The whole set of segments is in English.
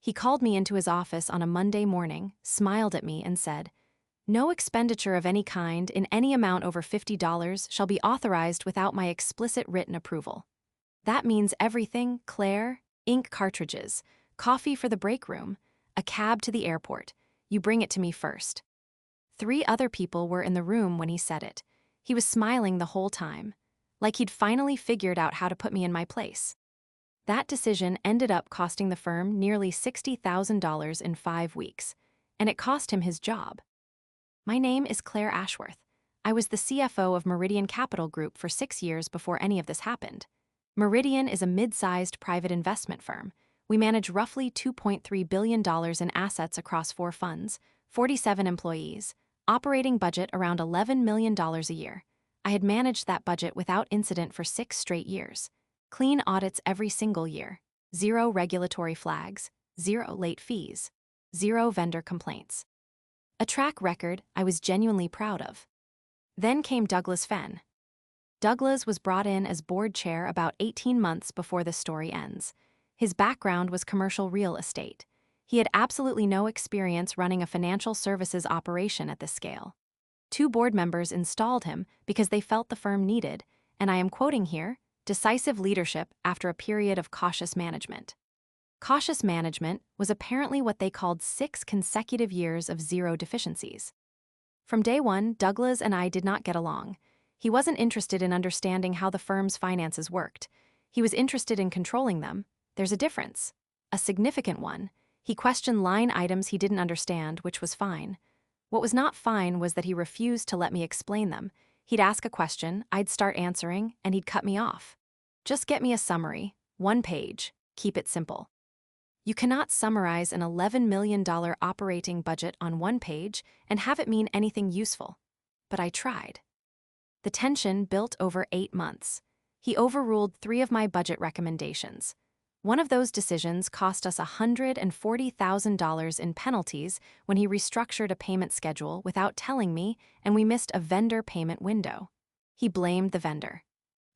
He called me into his office on a Monday morning, smiled at me, and said, "No expenditure of any kind in any amount over $50 shall be authorized without my explicit written approval. That means everything, Claire, ink cartridges, coffee for the break room, a cab to the airport. You bring it to me first." 3 other people were in the room when he said it. He was smiling the whole time, like he'd finally figured out how to put me in my place. That decision ended up costing the firm nearly $60,000 in 5 weeks, and it cost him his job. My name is Claire Ashworth. I was the CFO of Meridian Capital Group for 6 years before any of this happened. Meridian is a mid-sized private investment firm. We manage roughly $2.3 billion in assets across 4 funds, 47 employees, operating budget around $11 million a year. I had managed that budget without incident for 6 straight years. Clean audits every single year, 0 regulatory flags, 0 late fees, 0 vendor complaints. A track record I was genuinely proud of. Then came Douglas Fenn. Douglas was brought in as board chair about 18 months before the story ends. His background was commercial real estate. He had absolutely no experience running a financial services operation at this scale. 2 board members installed him because they felt the firm needed, and I am quoting here, decisive leadership after a period of cautious management. Cautious management was apparently what they called 6 consecutive years of 0 deficiencies. From day one, Douglas and I did not get along. He wasn't interested in understanding how the firm's finances worked. He was interested in controlling them. There's a difference. A significant one. He questioned line items he didn't understand, which was fine. What was not fine was that he refused to let me explain them. He'd ask a question, I'd start answering, and he'd cut me off. "Just get me a summary, 1 page, keep it simple." You cannot summarize an $11 million operating budget on 1 page and have it mean anything useful. But I tried. The tension built over 8 months. He overruled 3 of my budget recommendations. One of those decisions cost us $140,000 in penalties when he restructured a payment schedule without telling me, and we missed a vendor payment window. He blamed the vendor.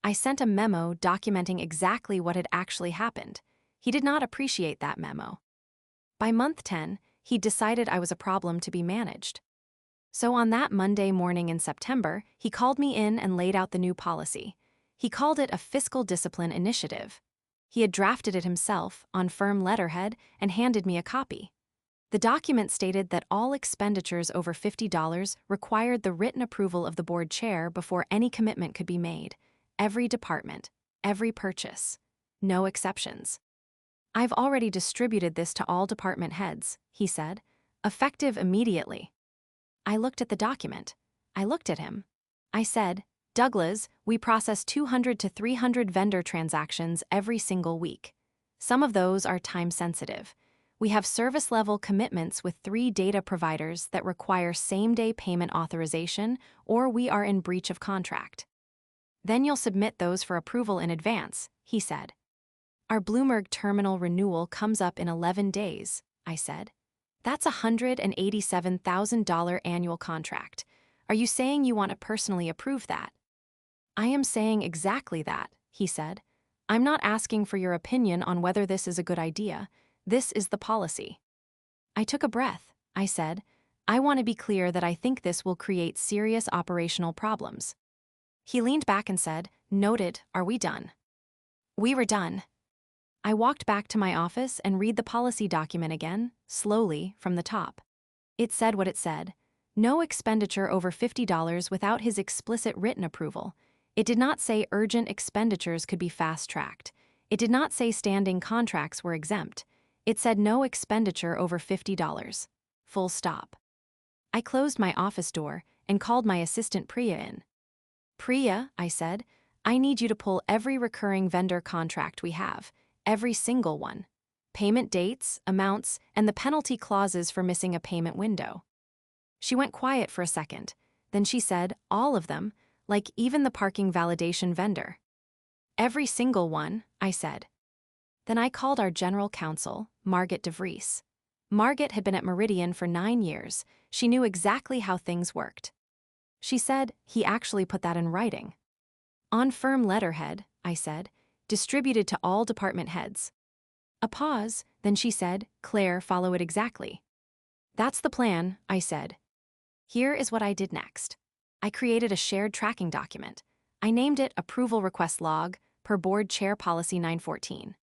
I sent a memo documenting exactly what had actually happened. He did not appreciate that memo. By month 10, he decided I was a problem to be managed. So on that Monday morning in September, he called me in and laid out the new policy. He called it a fiscal discipline initiative. He had drafted it himself on firm letterhead and handed me a copy. The document stated that all expenditures over $50 required the written approval of the board chair before any commitment could be made. Every department, every purchase. No exceptions. "I've already distributed this to all department heads," he said, "effective immediately." I looked at the document. I looked at him. I said, "Douglas, we process 200 to 300 vendor transactions every single week. Some of those are time-sensitive. We have service-level commitments with 3 data providers that require same-day payment authorization, or we are in breach of contract. Then you'll submit those for approval in advance," he said. "Our Bloomberg terminal renewal comes up in 11 days, I said. "That's a $187,000 annual contract. Are you saying you want to personally approve that?" "I am saying exactly that," he said. "I'm not asking for your opinion on whether this is a good idea. This is the policy." I took a breath. I said, "I want to be clear that I think this will create serious operational problems." He leaned back and said, "Noted, are we done?" We were done. I walked back to my office and read the policy document again, slowly, from the top. It said what it said. No expenditure over $50 without his explicit written approval. It did not say urgent expenditures could be fast-tracked. It did not say standing contracts were exempt. It said no expenditure over $50. Full stop. I closed my office door and called my assistant Priya in. "Priya," I said, "I need you to pull every recurring vendor contract we have. Every single one. Payment dates, amounts, and the penalty clauses for missing a payment window." She went quiet for a second. Then she said, "All of them, like even the parking validation vendor." "Every single one," I said. Then I called our general counsel, Margit DeVries. Margit had been at Meridian for 9 years. She knew exactly how things worked. She said, "He actually put that in writing." "On firm letterhead," I said, "distributed to all department heads." A pause, then she said, "Claire, follow it exactly." "That's the plan," I said. Here is what I did next. I created a shared tracking document. I named it Approval Request Log per Board Chair Policy 914.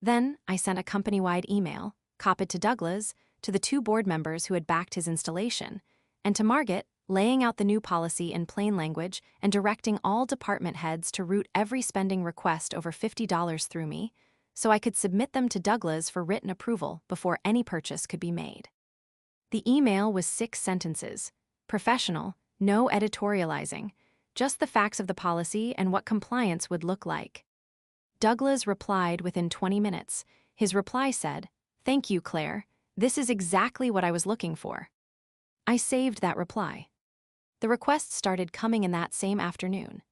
Then I sent a company-wide email, copied to Douglas, to the 2 board members who had backed his installation, and to Margaret, laying out the new policy in plain language and directing all department heads to route every spending request over $50 through me, so I could submit them to Douglas for written approval before any purchase could be made. The email was 6 sentences, professional, no editorializing, just the facts of the policy and what compliance would look like. Douglas replied within 20 minutes. His reply said, "Thank you, Claire. This is exactly what I was looking for." I saved that reply. The requests started coming in that same afternoon.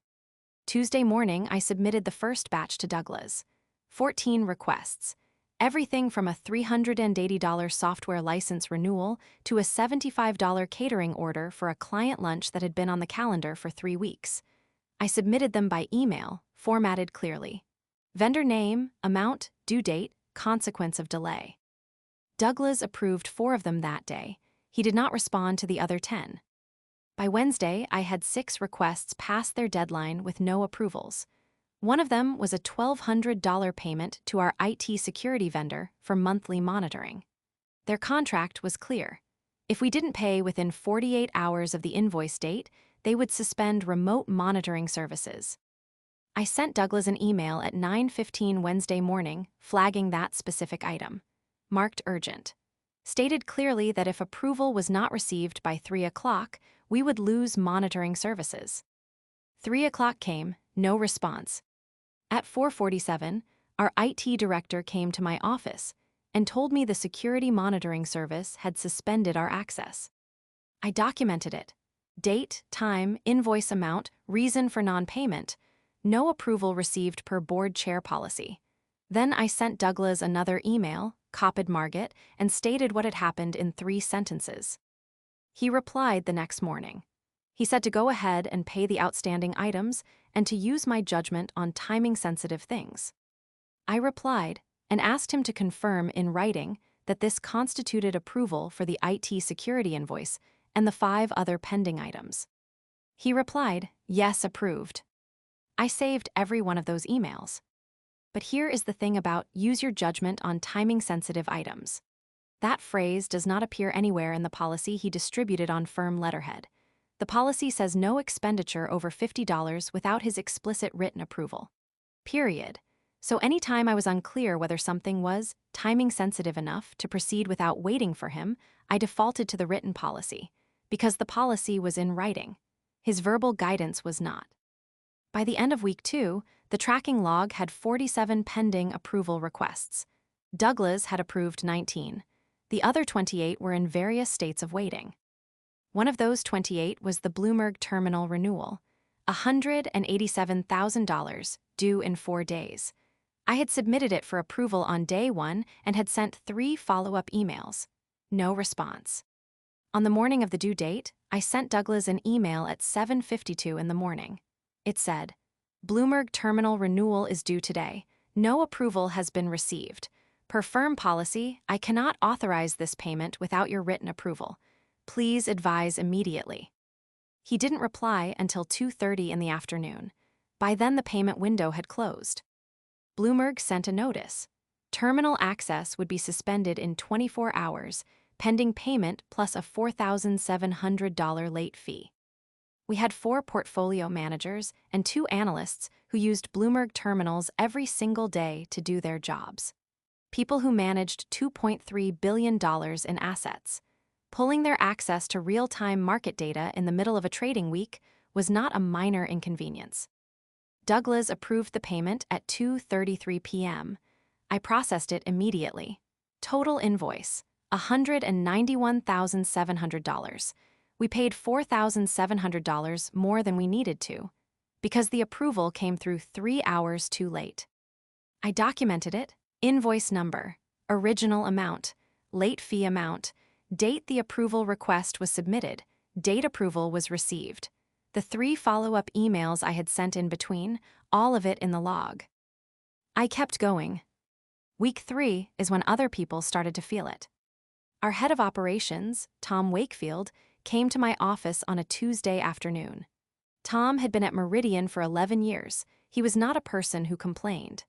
Tuesday morning, I submitted the first batch to Douglas. 14 requests. Everything from a $380 software license renewal to a $75 catering order for a client lunch that had been on the calendar for 3 weeks. I submitted them by email, formatted clearly. Vendor name, amount, due date, consequence of delay. Douglas approved 4 of them that day. He did not respond to the other 10. By Wednesday, I had 6 requests past their deadline with no approvals. One of them was a $1,200 payment to our IT security vendor for monthly monitoring. Their contract was clear. If we didn't pay within 48 hours of the invoice date, they would suspend remote monitoring services. I sent Douglas an email at 9:15 Wednesday morning flagging that specific item, marked urgent. Stated clearly that if approval was not received by 3 o'clock, we would lose monitoring services. 3 o'clock came, no response. At 4:47, our IT director came to my office and told me the security monitoring service had suspended our access. I documented it. Date, time, invoice amount, reason for non-payment. No approval received per board chair policy. Then I sent Douglas another email, copied Margaret, and stated what had happened in 3 sentences. He replied the next morning. He said to go ahead and pay the outstanding items and to use my judgment on timing-sensitive things. I replied and asked him to confirm in writing that this constituted approval for the IT security invoice and the 5 other pending items. He replied, "Yes, approved." I saved every one of those emails. But here is the thing about use your judgment on timing-sensitive items. That phrase does not appear anywhere in the policy he distributed on firm letterhead. The policy says no expenditure over $50 without his explicit written approval. Period. So anytime I was unclear whether something was timing-sensitive enough to proceed without waiting for him, I defaulted to the written policy, because the policy was in writing. His verbal guidance was not. By the end of week 2, the tracking log had 47 pending approval requests. Douglas had approved 19. The other 28 were in various states of waiting. One of those 28 was the Bloomberg terminal renewal, $187,000, due in 4 days. I had submitted it for approval on day 1 and had sent 3 follow-up emails. No response. On the morning of the due date, I sent Douglas an email at 7:52 in the morning. It said, "Bloomberg terminal renewal is due today. No approval has been received. Per firm policy, I cannot authorize this payment without your written approval. Please advise immediately." He didn't reply until 2:30 in the afternoon. By then, the payment window had closed. Bloomberg sent a notice. Terminal access would be suspended in 24 hours, pending payment plus a $4,700 late fee. We had 4 portfolio managers and 2 analysts who used Bloomberg terminals every single day to do their jobs. People who managed $2.3 billion in assets. Pulling their access to real-time market data in the middle of a trading week was not a minor inconvenience. Douglas approved the payment at 2:33 p.m. I processed it immediately. Total invoice, $191,700. We paid $4,700 more than we needed to, because the approval came through 3 hours too late. I documented it, invoice number, original amount, late fee amount, date the approval request was submitted, date approval was received, the 3 follow-up emails I had sent in between, all of it in the log. I kept going. Week 3 is when other people started to feel it. Our head of operations, Tom Wakefield, came to my office on a Tuesday afternoon. Tom had been at Meridian for 11 years. He was not a person who complained.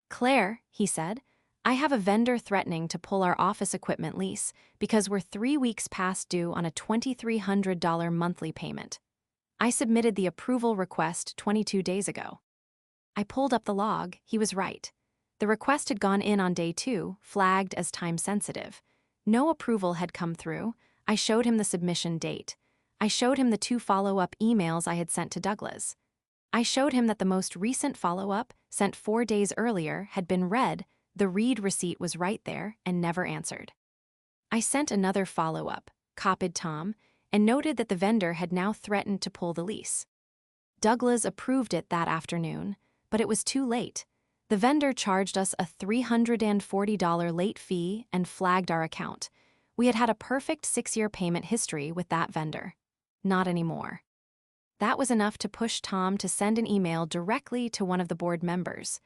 "Claire," he said, "I have a vendor threatening to pull our office equipment lease because we're 3 weeks past due on a $2,300 monthly payment. I submitted the approval request 22 days ago." I pulled up the log. He was right. The request had gone in on day 2, flagged as time-sensitive. No approval had come through. I showed him the submission date. I showed him the 2 follow-up emails I had sent to Douglas. I showed him that the most recent follow-up, sent 4 days earlier, had been read, the read receipt was right there, and never answered. I sent another follow-up, copied Tom, and noted that the vendor had now threatened to pull the lease. Douglas approved it that afternoon, but it was too late. The vendor charged us a $340 late fee and flagged our account. We had had a perfect 6-year payment history with that vendor. Not anymore. That was enough to push Tom to send an email directly to one of the board members,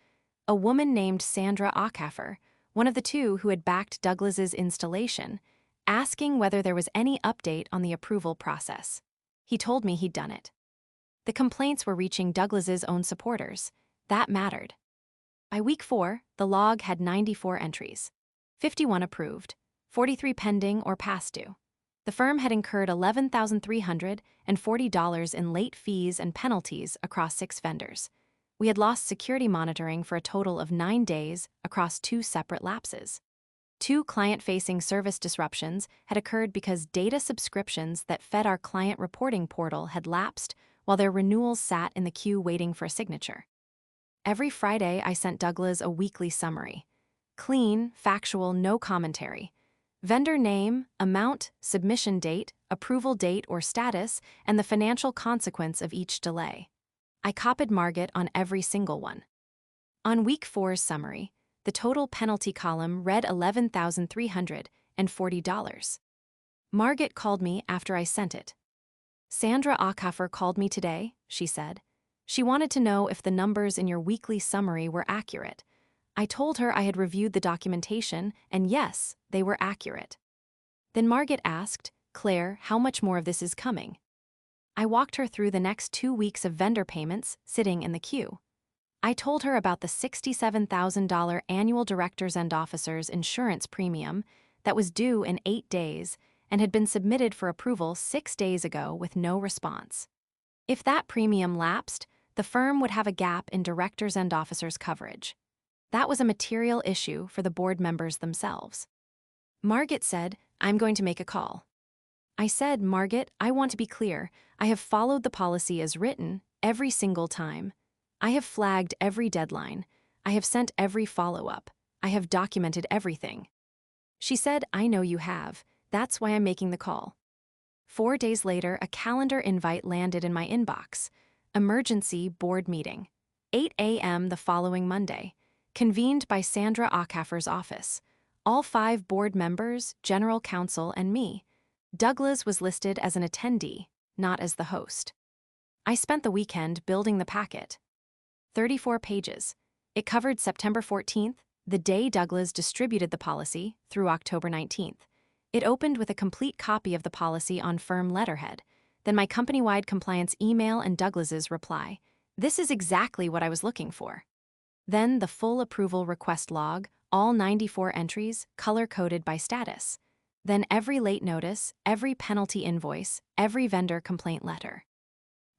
a woman named Sandra Ackhaffer, one of the 2 who had backed Douglas's installation, asking whether there was any update on the approval process. He told me he'd done it. The complaints were reaching Douglas's own supporters. That mattered. By week 4, the log had 94 entries. 51 approved, 43 pending or past due. The firm had incurred $11,340 in late fees and penalties across 6 vendors. We had lost security monitoring for a total of 9 days across 2 separate lapses. 2 client-facing service disruptions had occurred because data subscriptions that fed our client reporting portal had lapsed while their renewals sat in the queue waiting for a signature. Every Friday, I sent Douglas a weekly summary. Clean, factual, no commentary. Vendor name, amount, submission date, approval date or status, and the financial consequence of each delay. I copied Margaret on every single one. On week 4's summary, the total penalty column read $11,340. Margaret called me after I sent it. "Sandra Ackhaffer called me today," she said. "She wanted to know if the numbers in your weekly summary were accurate. I told her I had reviewed the documentation, and yes, they were accurate." Then Margaret asked, "Claire, how much more of this is coming?" I walked her through the next 2 weeks of vendor payments sitting in the queue. I told her about the $67,000 annual directors and officers insurance premium that was due in 8 days and had been submitted for approval 6 days ago with no response. If that premium lapsed, the firm would have a gap in directors and officers coverage. That was a material issue for the board members themselves. Margaret said, "I'm going to make a call." I said, "Margaret, I want to be clear. I have followed the policy as written every single time. I have flagged every deadline. I have sent every follow-up. I have documented everything." She said, "I know you have. That's why I'm making the call." 4 days later, a calendar invite landed in my inbox. Emergency board meeting. 8 a.m. the following Monday. Convened by Sandra Ackhaffer's office. All 5 board members, general counsel, and me. Douglas was listed as an attendee, not as the host. I spent the weekend building the packet. 34 pages. It covered September 14th, the day Douglas distributed the policy, through October 19th. It opened with a complete copy of the policy on firm letterhead, then my company-wide compliance email and Douglas's reply. "This is exactly what I was looking for." Then the full approval request log, all 94 entries, color-coded by status. Then every late notice, every penalty invoice, every vendor complaint letter.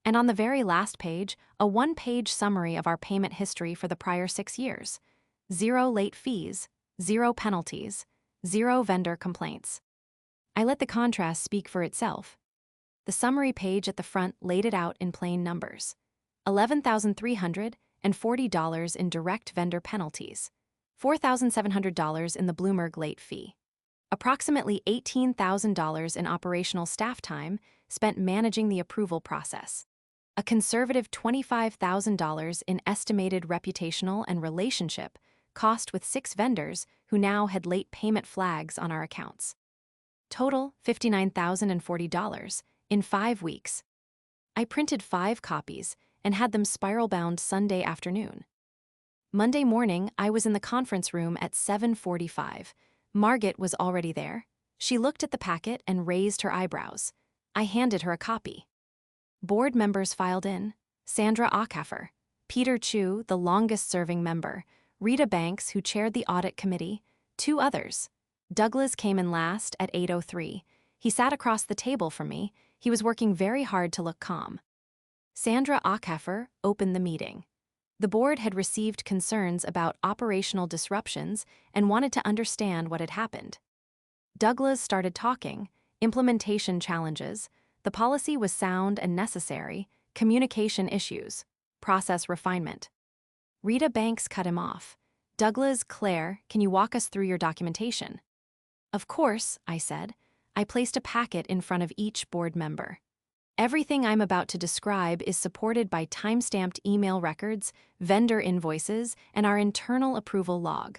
And on the very last page, a 1-page summary of our payment history for the prior 6 years. 0 late fees, 0 penalties, 0 vendor complaints. I let the contrast speak for itself. The summary page at the front laid it out in plain numbers. $11,340 in direct vendor penalties, $4,700 in the Bloomberg late fee. Approximately $18,000 in operational staff time spent managing the approval process. A conservative $25,000 in estimated reputational and relationship cost with 6 vendors who now had late payment flags on our accounts. Total $59,040 in 5 weeks. I printed 5 copies and had them spiral-bound Sunday afternoon. Monday morning, I was in the conference room at 7:45. Margaret was already there. She looked at the packet and raised her eyebrows. I handed her a copy. Board members filed in: Sandra Ackhaffer, Peter Chu, the longest-serving member, Rita Banks, who chaired the audit committee, two others. Douglas came in last at 8:03. He sat across the table from me. He was working very hard to look calm. Sandra Ackhaffer opened the meeting. The board had received concerns about operational disruptions and wanted to understand what had happened. Douglas started talking: implementation challenges, the policy was sound and necessary, communication issues, process refinement. Rita Banks cut him off. Douglas, Claire, can you walk us through your documentation? Of course, I said. I placed a packet in front of each board member. Everything I'm about to describe is supported by time-stamped email records, vendor invoices, and our internal approval log.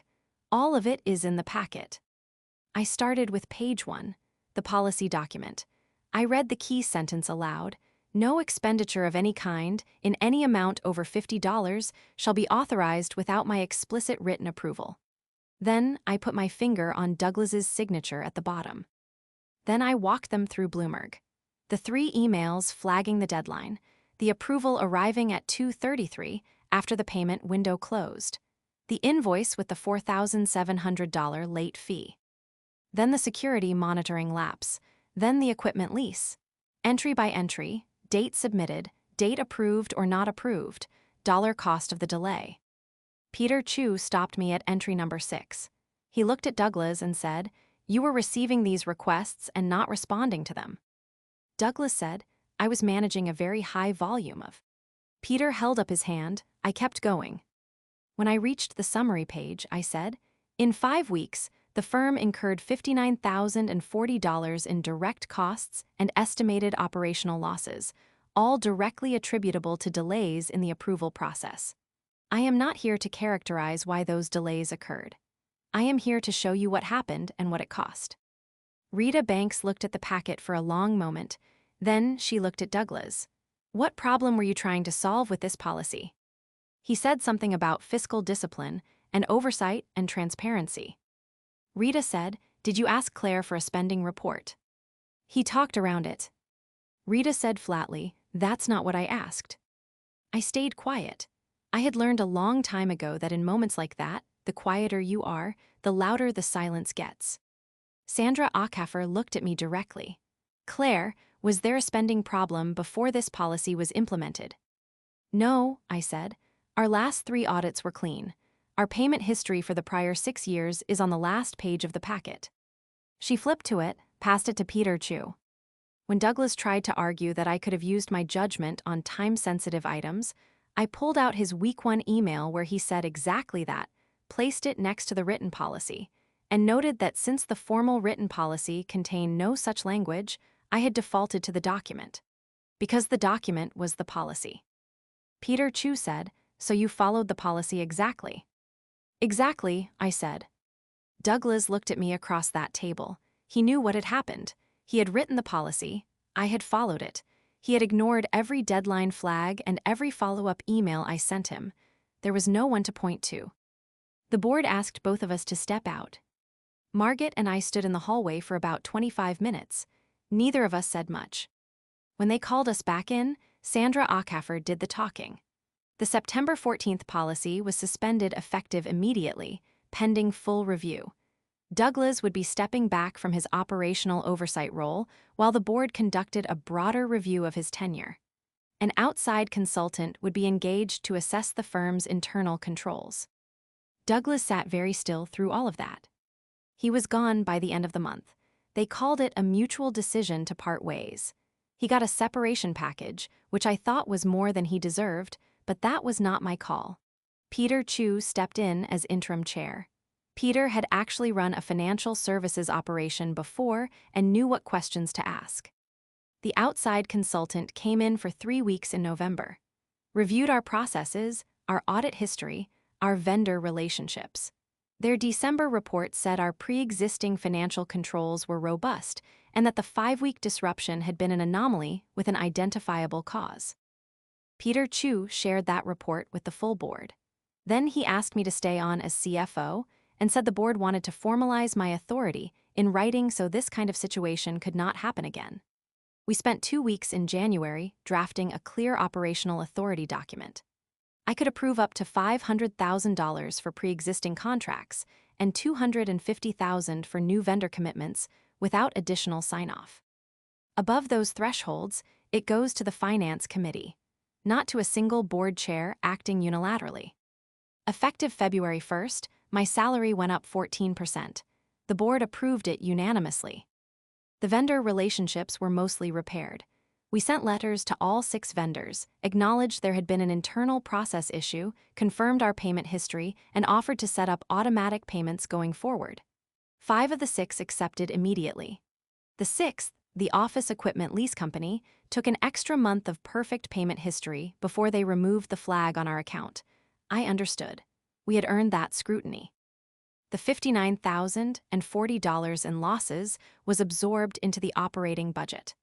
All of it is in the packet. I started with page 1, the policy document. I read the key sentence aloud: no expenditure of any kind, in any amount over $50, shall be authorized without my explicit written approval. Then I put my finger on Douglas's signature at the bottom. Then I walked them through Bloomberg. The 3 emails flagging the deadline, the approval arriving at 2:33 after the payment window closed, the invoice with the $4,700 late fee. Then the security monitoring lapse, then the equipment lease. Entry by entry, date submitted, date approved or not approved, dollar cost of the delay. Peter Chu stopped me at entry number 6. He looked at Douglas and said, "You were receiving these requests and not responding to them." Douglas said, "I was managing a very high volume of." Peter held up his hand. I kept going. When I reached the summary page, I said, "In 5 weeks, the firm incurred $59,040 in direct costs and estimated operational losses, all directly attributable to delays in the approval process. I am not here to characterize why those delays occurred. I am here to show you what happened and what it cost." Rita Banks looked at the packet for a long moment. Then she looked at Douglas. "What problem were you trying to solve with this policy?" He said something about fiscal discipline and oversight and transparency. Rita said, "Did you ask Claire for a spending report?" He talked around it. Rita said flatly, "That's not what I asked." I stayed quiet. I had learned a long time ago that in moments like that, the quieter you are, the louder the silence gets. Sandra Ackhaffer looked at me directly. "Claire, was there a spending problem before this policy was implemented?" "No," I said. "Our last 3 audits were clean. Our payment history for the prior 6 years is on the last page of the packet." She flipped to it, passed it to Peter Chu. When Douglas tried to argue that I could have used my judgment on time-sensitive items, I pulled out his week 1 email where he said exactly that, placed it next to the written policy, and noted that since the formal written policy contained no such language, I had defaulted to the document. Because the document was the policy. Peter Chu said, "So you followed the policy exactly?" "Exactly," I said. Douglas looked at me across that table. He knew what had happened. He had written the policy. I had followed it. He had ignored every deadline flag and every follow-up email I sent him. There was no one to point to. The board asked both of us to step out. Margaret and I stood in the hallway for about 25 minutes. Neither of us said much. When they called us back in, Sandra Ackhaffer did the talking. The September 14th policy was suspended effective immediately, pending full review. Douglas would be stepping back from his operational oversight role while the board conducted a broader review of his tenure. An outside consultant would be engaged to assess the firm's internal controls. Douglas sat very still through all of that. He was gone by the end of the month. They called it a mutual decision to part ways. He got a separation package, which I thought was more than he deserved, but that was not my call. Peter Chu stepped in as interim chair. Peter had actually run a financial services operation before and knew what questions to ask. The outside consultant came in for 3 weeks in November, reviewed our processes, our audit history, our vendor relationships. Their December report said our pre-existing financial controls were robust and that the 5-week disruption had been an anomaly with an identifiable cause. Peter Chu shared that report with the full board. Then he asked me to stay on as CFO and said the board wanted to formalize my authority in writing so this kind of situation could not happen again. We spent 2 weeks in January drafting a clear operational authority document. I could approve up to $500,000 for pre-existing contracts and $250,000 for new vendor commitments without additional sign-off. Above those thresholds, it goes to the Finance Committee, not to a single board chair acting unilaterally. Effective February 1st, my salary went up 14%. The board approved it unanimously. The vendor relationships were mostly repaired. We sent letters to all 6 vendors, acknowledged there had been an internal process issue, confirmed our payment history, and offered to set up automatic payments going forward. 5 of the 6 accepted immediately. The 6th, the office equipment lease company, took an extra month of perfect payment history before they removed the flag on our account. I understood. We had earned that scrutiny. The $59,040 in losses was absorbed into the operating budget.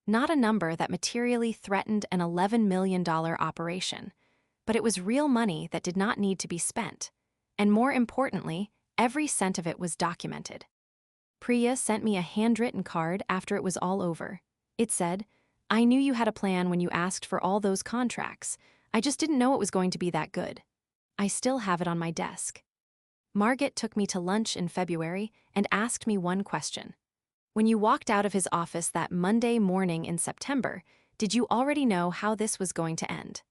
Not a number that materially threatened an $11 million operation, but it was real money that did not need to be spent. And more importantly, every cent of it was documented. Priya sent me a handwritten card after it was all over. It said, "I knew you had a plan when you asked for all those contracts. I just didn't know it was going to be that good." I still have it on my desk. Margit took me to lunch in February and asked me one question. When you walked out of his office that Monday morning in September, did you already know how this was going to end?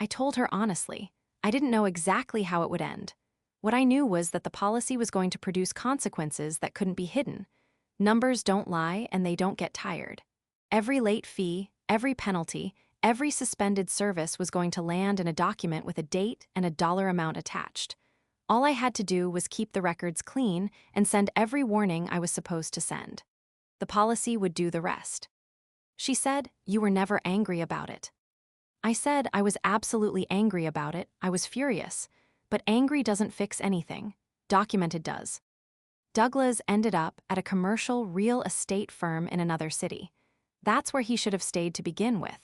I told her honestly, I didn't know exactly how it would end. What I knew was that the policy was going to produce consequences that couldn't be hidden. Numbers don't lie and they don't get tired. Every late fee, every penalty, every suspended service was going to land in a document with a date and a dollar amount attached. All I had to do was keep the records clean and send every warning I was supposed to send. The policy would do the rest. She said, "You were never angry about it." I said I was absolutely angry about it. I was furious. But angry doesn't fix anything. Documented does. Douglas ended up at a commercial real estate firm in another city. That's where he should have stayed to begin with.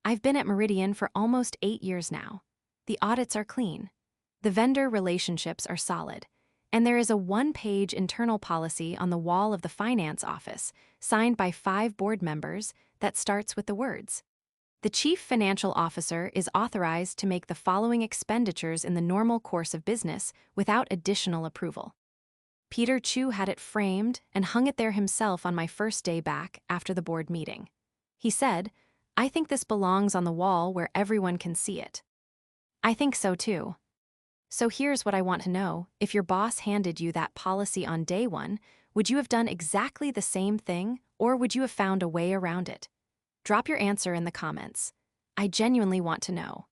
I've been at Meridian for almost 8 years now. The audits are clean. The vendor relationships are solid. And there is a 1-page internal policy on the wall of the finance office, signed by 5 board members, that starts with the words, "The chief financial officer is authorized to make the following expenditures in the normal course of business without additional approval." Peter Chu had it framed and hung it there himself on my first day back after the board meeting. He said, "I think this belongs on the wall where everyone can see it." I think so too. So here's what I want to know. If your boss handed you that policy on day 1, would you have done exactly the same thing, or would you have found a way around it? Drop your answer in the comments. I genuinely want to know.